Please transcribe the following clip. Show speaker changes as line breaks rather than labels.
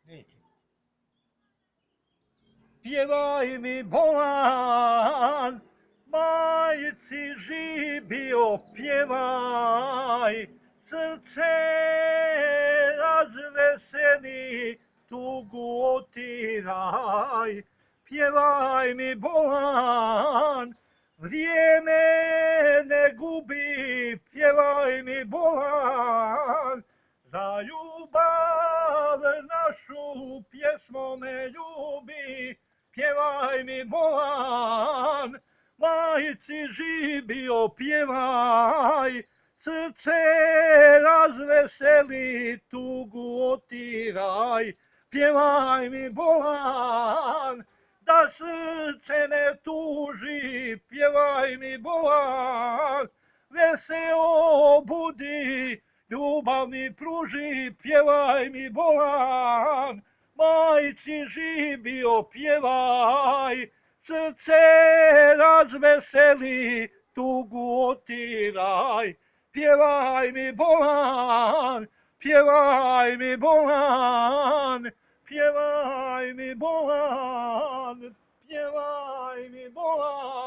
Neki. Pjevaj mi bolan, majci živio pjevaj, srce razveseli, tugu otiraj. Pjevaj mi bolan, vrijeme ne gubi, pjevaj mi bolan, za ljubav našu pjesmo me ljubi, pjevaj mi bolan, majci živio pjevaj, srce razveseli, tugu otiraj, pjevaj mi bolan, da srce ne tuži, pjevaj mi bolan, veseo budi, ljubav mi pruži, pjevaj mi bolan, majci živio pjevaj, srce razveseli, tugu otiraj, pjevaj mi bolan, pjevaj mi bolan, pjevaj mi bolan, pjevaj mi bolan.